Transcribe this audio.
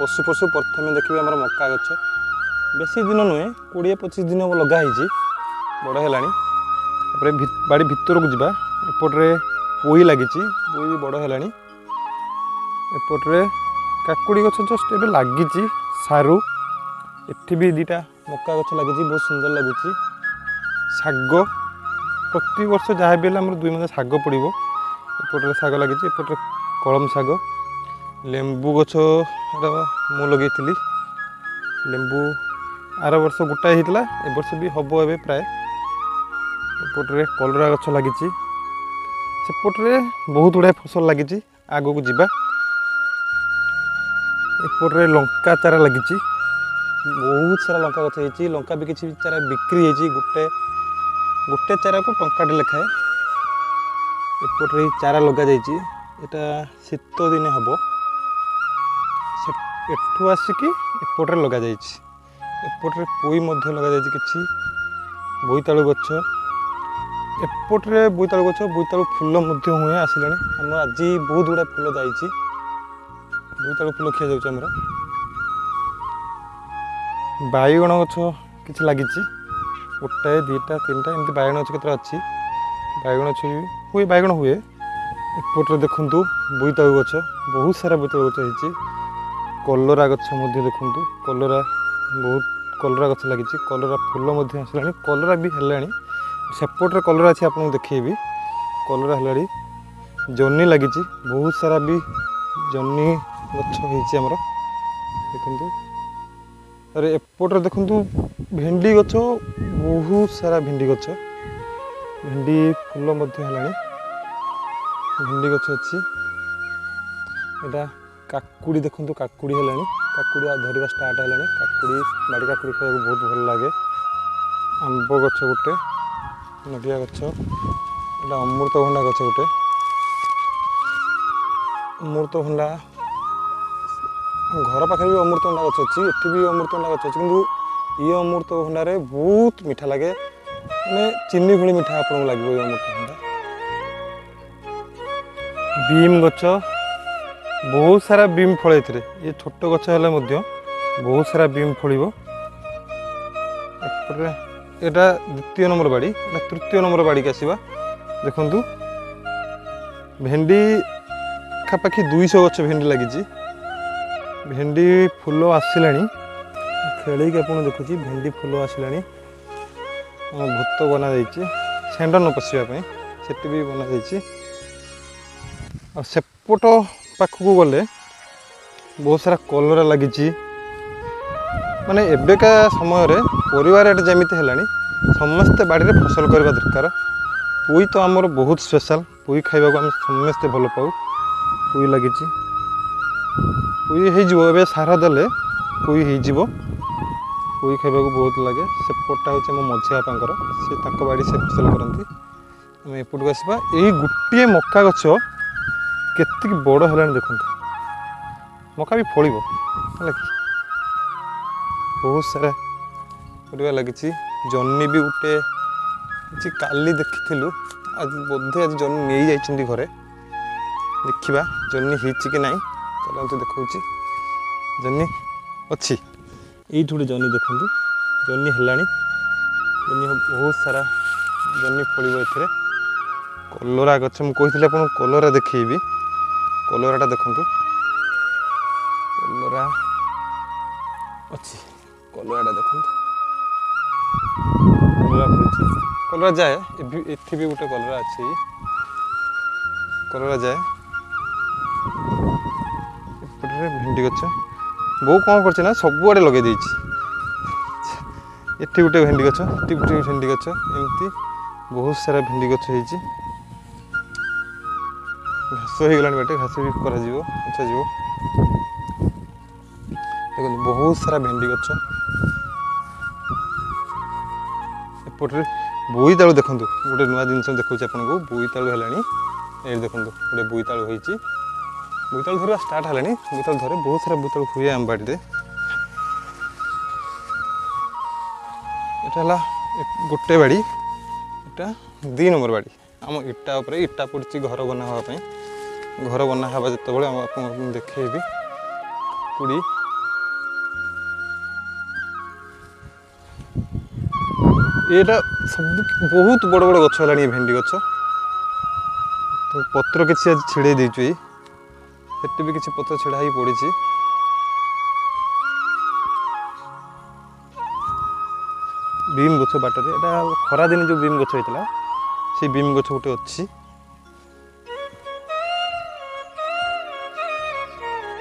पशु पशु प्रथम देखिए आम मक्का गछ बेसी दिन नुहे 20-25 दिन लगाई बड़ है बाड़ी भितर को जावा एपटे पोई लगी पोई बड़ है एपटे काकुड़ी गछ जस्ट ए लगी सारू एठी भी दीटा मक्का गछ लगी बहुत सुंदर लगुच शाग प्रति वर्ष जहाँ भी आम 2 मास शाग पड़ो एपटे शाग लगी एपटे कलम शाग लेंबू गछ मु लगे लेंबू आर वर्ष गोटाए होता ए वर्ष भी हम ए प्राय एपटे कलरा गछ लगी सेपटे बहुत गुड़ाए फसल लगी आग को जीवा एपटे लंका चारा लगी बहुत सारा लंका गछ होती लंका भी किसी चारा बिक्री होती गोटे चारा को टंकाटे लेखाए एपटे चारा लग जाटा शीत दिने हम एठू आसिकी एपटे लग जापटे पोई लग जा कि बोईतालु गछ एपटे बोईतालु गछ बोईतालु फूल हुए आसिला आम आज बहुत गुड़ा फूल जाइए बोईतालु फूल खिया जामर बाईगण गछ कि लगी गोटाए 2टा 3टा एमती बाईगण गछ केतरा अच्छी बाईगण हुए बाईगण हुए एपटे देखु बोईतालु गछ बहुत सारा बोईतालु गछ होती कलरा गछ देखु कलरा बहुत कलरा गछ लगी कलरा फूल आसला कलरा भी है सेपटे कलरा अच्छी आपको देखी कलरा है जन्नी लगी बहुत सारा भी जन्नी गछ होमर देखु अरे एपटे देखु भेंडी गछ बहुत सारा भेंडी गछ भेंडी फूल है भेंडी गछ अच्छी एटा काकुड़ी देखु काकुड़ी है काकुड़ी धरवा स्टार्ट है काकुड़ी बाड़ी काकुड़ी खाया बहुत भल लगे आंब गछ गोटे नड़िया गछ एटा अमृतभंडा गछ गोटे अमृतभंडा घर पाखे भी अमृतभंडा गछ अच्छी एटी भी अमृतभंडा गछ अच्छी किंतु ये अमृतभंडारे बहुत मीठा लगे मैंने चीनी भली मीठा आपको लगे ये अमृतभंडा बीम गछ बहुत सारा बीम फल ये छोट गछ है बहुत सारा बीम फल एटा द्वितीय नंबर बाड़ी तृतीय नंबर बाड़ी की आसवा देखु भेंडी पाखापाखि 200 गछ भेंडी लगी भेंडी फूल आसला खेल आप देखुची भेंडी फूल आसला भूत बना सेंड न पशिवाई से भी बना सेपट पाखक गले बहुत सारा कलरा लगी माने एबेका समय रे परिवार जमी है समस्ते बाड़ी रे फसल करवा दरकार पुई तो आमर बहुत स्पेशल पुई खाइबा को आम समस्ते भल पाऊ पुई लगी पुई हो सार देले पुई हो पुई खाइबा को बहुत लगे सेपटा हूँ मो मझी बापांकर से बाड़ी से फसल करती आम एपट को आसवा यही गोटे मक्का गछ केत बड़ है देखो मक्का भी फल है कि बहुत सारा परिवार लगी जन्नी भी गोटे काली देखी आज बोधे आज जन्नी नहीं जाइए घरे देखा जन्नी कि ना चलते देखा जन्नी अच्छी ये गोटे जन्नी देखु जन्नी है जन्नी बहुत सारा जन्नी फल कलरा गछ मुझे आपको कलरा देखी कलराटा देखु कलरा अच्छी कलराटा देखु कलरा जाए एथि भी गोटे कलरा अच्छी कलरा जाए भेंडी गछ बो कौन कर सबुआड़े लगे एटी गोटे भेंडी गछ एटी गोटे भेंडी गछ एमती बहुत सारा भेंडी गछ होती घास हो गला बाटे घास भी कर देखो बहुत सारा भेंडी गछ एपटे बोईतालु देखो गोटे नुआ जिन देखा आपको बोईतालु है देखो गोटे बोईतालु होती बोईतालु धरवा स्टार्ट है बोईतालु धरे बहुत सारा बोईतालु हुए आम बाड़ी एटा गोटे बाड़ी एटा 2 नंबर बाड़ी आम इटा उपर इटा पड़ी घर बना हाँपाई घर बना हाँ जो आप देखेबी कुड़ी ଏଇଟା ସବୁ ବହୁତ ବଡ଼ ବଡ଼ ଗଛ ହେଲାଣି ଏ ଭେଣ୍ଡି ଗଛ। ତ ପତ୍ର କିଛି ଆଜି ଛିଡ଼େଇ ଦେଇଛୁ। ସେଠି ବି କିଛି ପତ୍ର ଛିଡ଼ା ହେଇକି ପଡ଼ିଛି। ବିମ୍ ଗଛ ବାଟରେ, ଏଇଟା ଖରାଦିନେ ଯେଉଁ ବିମ୍ ଗଛ ହେଇଥିଲା ସେଇ ବିମ୍ ଗଛ ଗୋଟେ ଅଛି।